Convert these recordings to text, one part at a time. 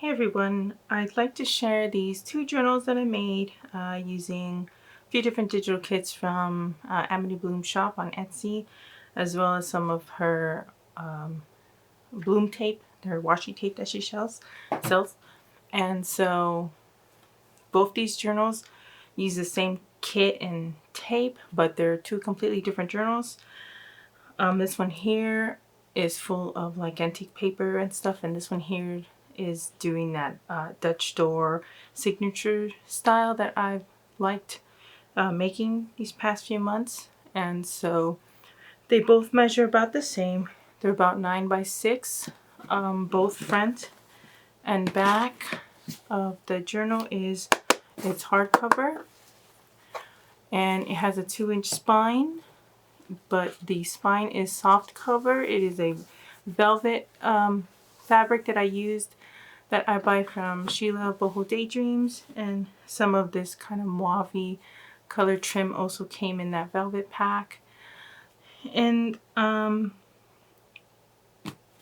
Hey everyone, I'd like to share these two journals that I made using a few different digital kits from Amity Bloom's shop on Etsy, as well as some of her bloom tape, her washi tape that she sells. And so both these journals use the same kit and tape, but they're two completely different journals. This one here is full of like antique paper and stuff, and this one here is doing that Dutch door signature style that I've liked making these past few months. And so they both measure about the same. They're about 9 by 6. Both front and back of the journal is it's hardcover, and it has a 2-inch spine, but the spine is soft cover. It is a velvet fabric that I used, that I buy from Sheila Boho Daydreams, and some of this kind of mauve color trim also came in that velvet pack. And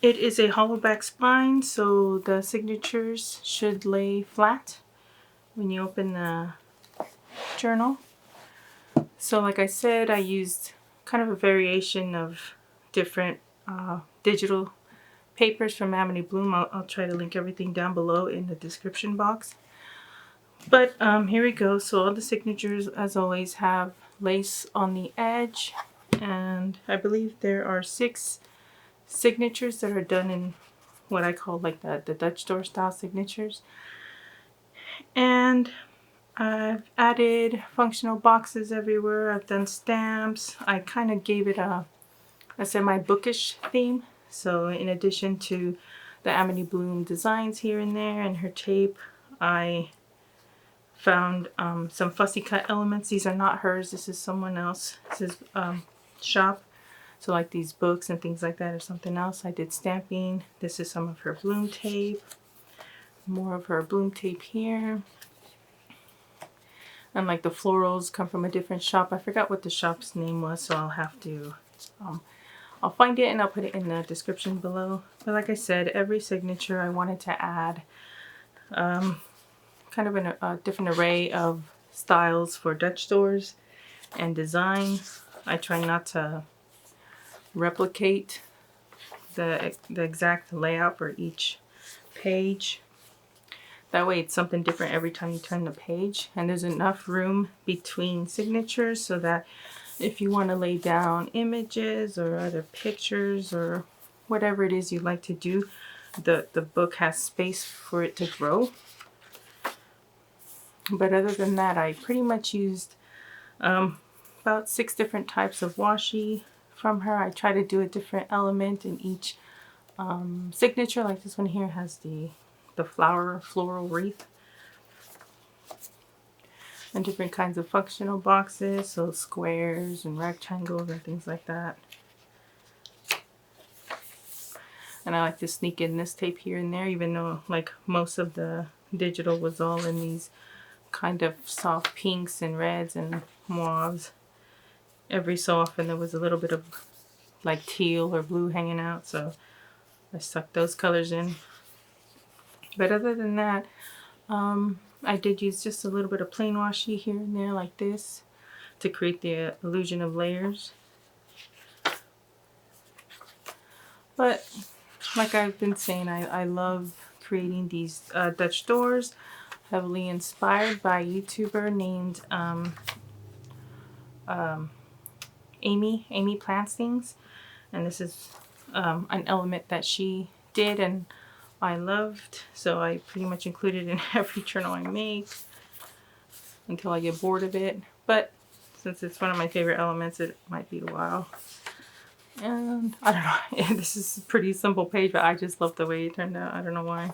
it is a hollow back spine, so the signatures should lay flat when you open the journal. So like I said, I used kind of a variation of different digital papers from Amity Bloom. I'll try to link everything down below in the description box. But here we go. So all the signatures, as always, have lace on the edge, and I believe there are 6 signatures that are done in what I call like the Dutch door style signatures. And I've added functional boxes everywhere. I've done stamps. I kind of gave it a semi-bookish theme. So in addition to the Amity Bloom designs here and there and her tape, I found some fussy cut elements. These are not hers. This is someone else. This is shop. So like these books and things like that or something else. I did stamping. This is some of her bloom tape. More of her bloom tape here. And like the florals come from a different shop. I forgot what the shop's name was, so I'll have to I'll find it and I'll put it in the description below. But like I said, every signature I wanted to add kind of a different array of styles for Dutch doors and design. I try not to replicate the exact layout for each page. That way it's something different every time you turn the page, and there's enough room between signatures so that if you want to lay down images or other pictures or whatever it is you like to do, the book has space for it to grow. But other than that, I pretty much used about 6 different types of washi from her. I try to do a different element in each signature. Like this one here has the floral wreath, and different kinds of functional boxes, so squares and rectangles and things like that. And I like to sneak in this tape here and there, even though like most of the digital was all in these kind of soft pinks and reds and mauves. Every so often there was a little bit of like teal or blue hanging out, so I stuck those colors in. But other than that, I did use just a little bit of plain washi here and there like this to create the illusion of layers. But like I've been saying, I love creating these Dutch doors, heavily inspired by a YouTuber named Amy Plants Things. And this is an element that she did and I loved, so I pretty much include it in every journal I make until I get bored of it. But since it's one of my favorite elements, it might be a while. And I don't know, this is a pretty simple page, but I just love the way it turned out. I don't know why.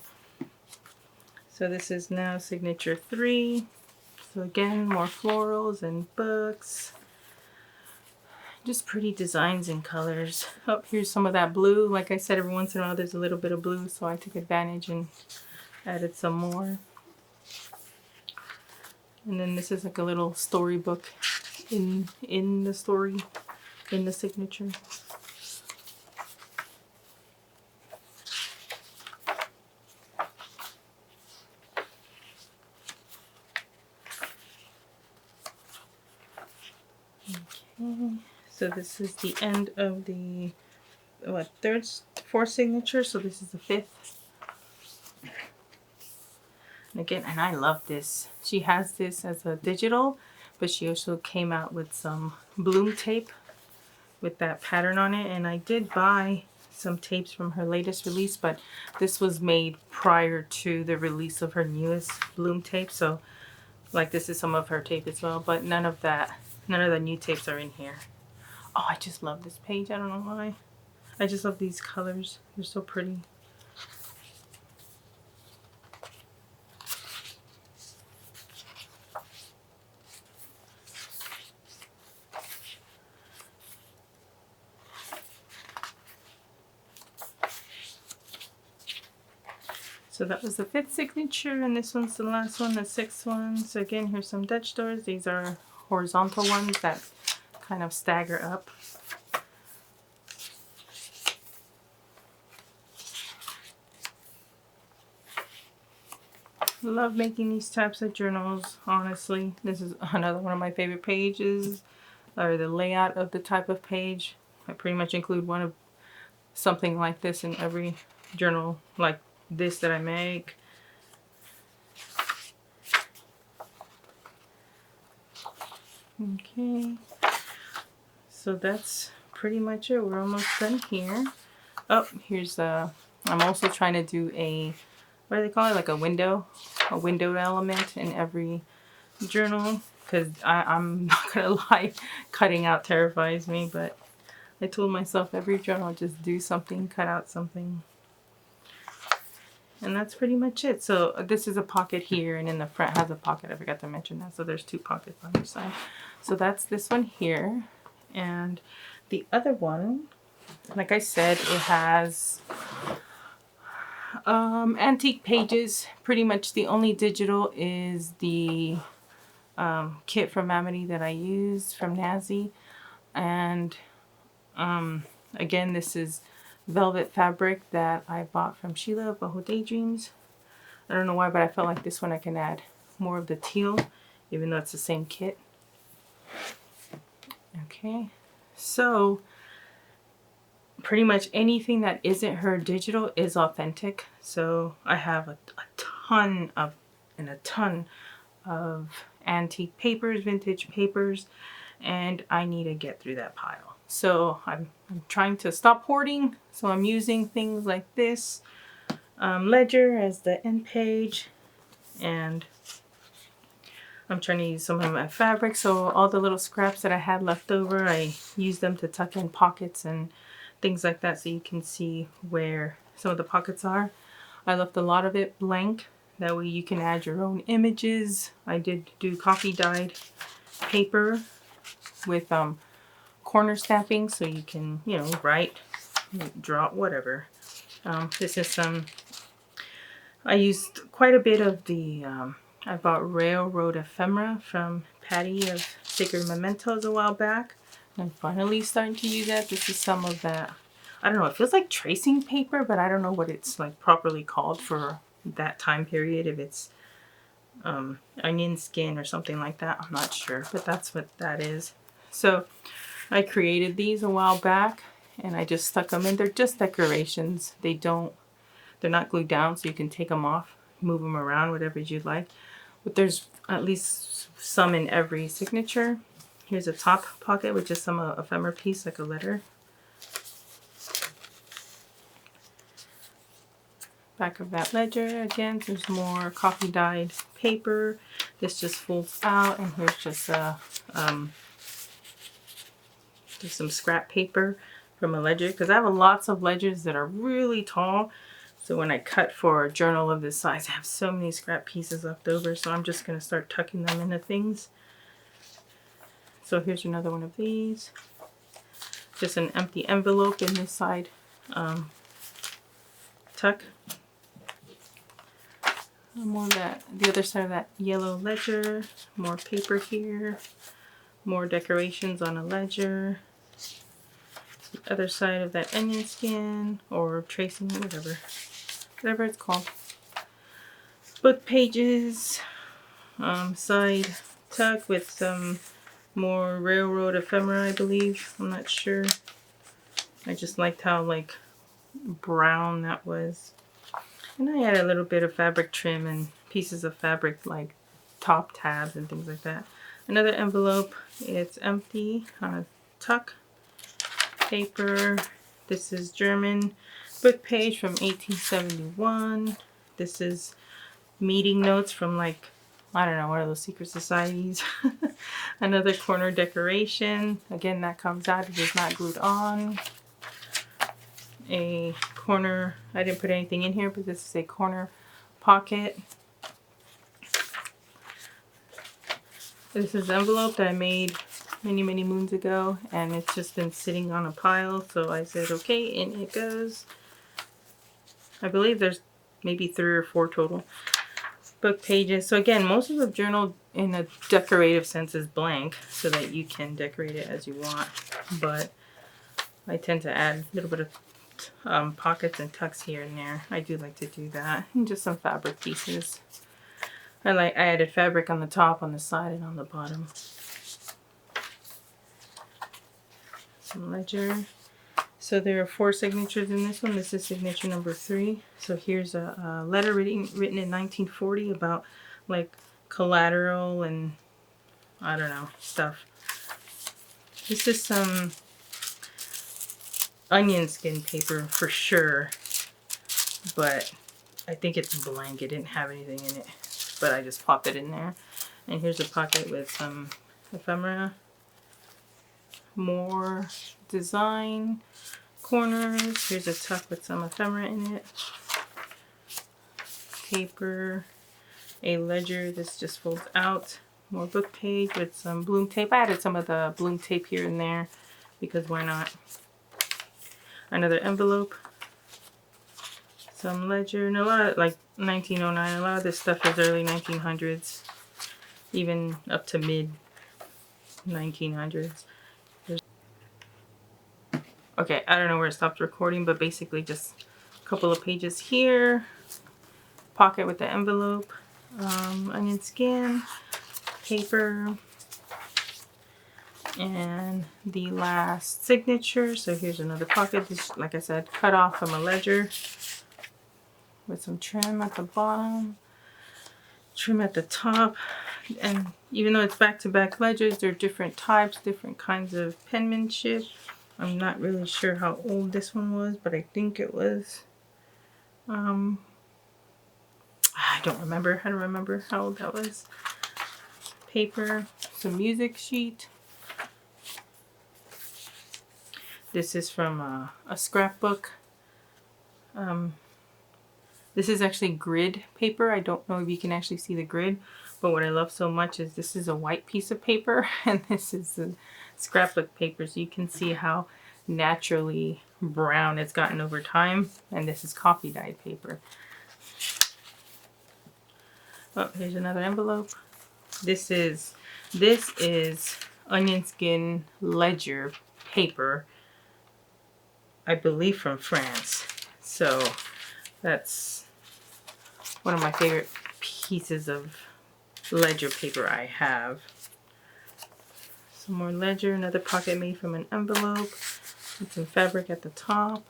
So this is now signature 3. So again, more florals and books. Just pretty designs and colors. Oh, here's some of that blue. Like I said, every once in a while there's a little bit of blue, so I took advantage and added some more. And then this is like a little storybook in the story, in the signature. Okay. So this is the end of the fourth signature. So this is the fifth. And again, and I love this. She has this as a digital, but she also came out with some bloom tape with that pattern on it. And I did buy some tapes from her latest release, but this was made prior to the release of her newest bloom tape. So like this is some of her tape as well, but none of the new tapes are in here. Oh, I just love this page. I don't know why. I just love these colors. They're so pretty. So that was the fifth signature, and this one's the last one, the sixth one. So again, here's some Dutch doors. These are horizontal ones that kind of stagger up. Love making these types of journals, honestly. This is another one of my favorite pages, or the layout of the type of page. I pretty much include one of something like this in every journal like this that I make. Okay, so that's pretty much it. We're almost done here. Oh, here's the, I'm also trying to do a, what do they call it, like a window element in every journal, because I'm not gonna lie, cutting out terrifies me, but I told myself every journal just do something, cut out something. And that's pretty much it. So this is a pocket here, and in the front has a pocket. I forgot to mention that. So there's two pockets on each side. So that's this one here. And the other one, like I said, it has antique pages. Pretty much the only digital is the kit from Amity that I used from Nazi. And again, this is velvet fabric that I bought from Sheila of Boho Daydreams. I don't know why, but I felt like this one I can add more of the teal, even though it's the same kit. Okay, so pretty much anything that isn't her digital is authentic. So I have a ton of antique papers, vintage papers, and I need to get through that pile. So I'm trying to stop hoarding, so I'm using things like this ledger as the end page, and I'm trying to use some of my fabric. So all the little scraps that I had left over, I use them to tuck in pockets and things like that, so you can see where some of the pockets are. I left a lot of it blank, that way you can add your own images. I did do coffee dyed paper with corner stamping, so you can, you know, write, draw, whatever. This is some, I used quite a bit of the, I bought Railroad Ephemera from Patty of Sacred Mementos a while back. I'm finally starting to use that. This is some of that, I don't know, it feels like tracing paper, but I don't know what it's like properly called for that time period. If it's onion skin or something like that, I'm not sure, but that's what that is. So I created these a while back, and I just stuck them in. They're just decorations. They're not glued down, so you can take them off, move them around, whatever you'd like. But there's at least some in every signature. Here's a top pocket with just some ephemera piece, like a letter. Back of that ledger, again, there's more coffee dyed paper. This just folds out, and here's just a just some scrap paper from a ledger, because I have lots of ledgers that are really tall. So when I cut for a journal of this size, I have so many scrap pieces left over. So I'm just going to start tucking them into things. So here's another one of these. Just an empty envelope in this side tuck. More of that, the other side of that yellow ledger. More paper here. More decorations on a ledger. The other side of that onion skin, or tracing, whatever it's called. Book pages, side tuck with some more railroad ephemera, I believe. I'm not sure. I just liked how like brown that was. And I had a little bit of fabric trim and pieces of fabric like top tabs and things like that. Another envelope. It's empty. Tuck paper. This is German book page from 1871. This is meeting notes from like, I don't know, one of those secret societies. Another corner decoration. Again, that comes out. It is not glued on. A corner, I didn't put anything in here, but this is a corner pocket. This is an envelope that I made many moons ago, and it's just been sitting on a pile, so I said okay, in it goes. I believe there's maybe 3 or 4 total book pages. So again, most of the journal in a decorative sense is blank so that you can decorate it as you want, but I tend to add a little bit of pockets and tucks here and there. I do like to do that. And just some fabric pieces. I added fabric on the top, on the side, and on the bottom. Some ledger. So there are 4 signatures in this one. This is signature number 3. So here's a letter written in 1940 about like collateral and I don't know, stuff. This is some onion skin paper for sure, but I think it's blank. It didn't have anything in it, but I just popped it in there. And here's a pocket with some ephemera. More design corners. Here's a tuck with some ephemera in it. Paper. A ledger. This just folds out. More book page with some bloom tape. I added some of the bloom tape here and there because why not? Another envelope. Some ledger. And a lot of, like 1909. A lot of this stuff is early 1900s. Even up to mid 1900s. Okay, I don't know where it stopped recording, but basically just a couple of pages here. Pocket with the envelope. Onion skin. Paper. And the last signature. So here's another pocket. This, like I said, cut off from a ledger. With some trim at the bottom. Trim at the top. And even though it's back-to-back ledgers, there are different types, different kinds of penmanship. I'm not really sure how old this one was, but I think it was, I don't remember. I don't remember how old that was. Paper, some music sheet. This is from a scrapbook. This is actually grid paper. I don't know if you can actually see the grid, but what I love so much is this is a white piece of paper and this is a scrapbook paper, so you can see how naturally brown it's gotten over time, and this is coffee dyed paper. Oh, here's another envelope. This is onion skin ledger paper, I believe from France. So that's one of my favorite pieces of ledger paper I have. Some more ledger, another pocket made from an envelope, with some fabric at the top.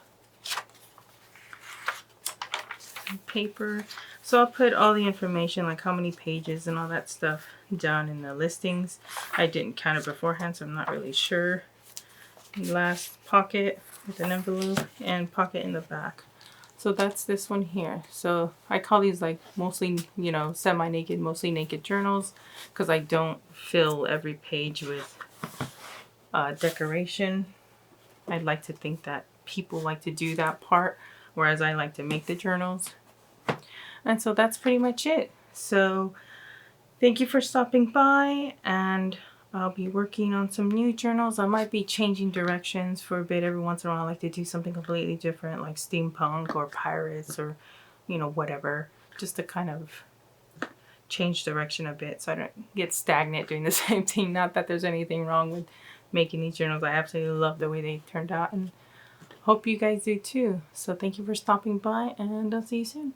Some paper. So I'll put all the information, like how many pages and all that stuff, down in the listings. I didn't count it beforehand, so I'm not really sure. Last pocket with an envelope and pocket in the back. So that's this one here. So I call these like mostly, you know, semi-naked, mostly naked journals, because I don't fill every page with decoration. I'd like to think that people like to do that part, whereas I like to make the journals. And so that's pretty much it. So thank you for stopping by, and I'll be working on some new journals. I might be changing directions for a bit. Every once in a while I like to do something completely different, like steampunk or pirates or, you know, whatever, just to kind of change direction a bit so I don't get stagnant doing the same thing. Not that there's anything wrong with making these journals. I absolutely love the way they turned out, and hope you guys do too. So thank you for stopping by, and I'll see you soon.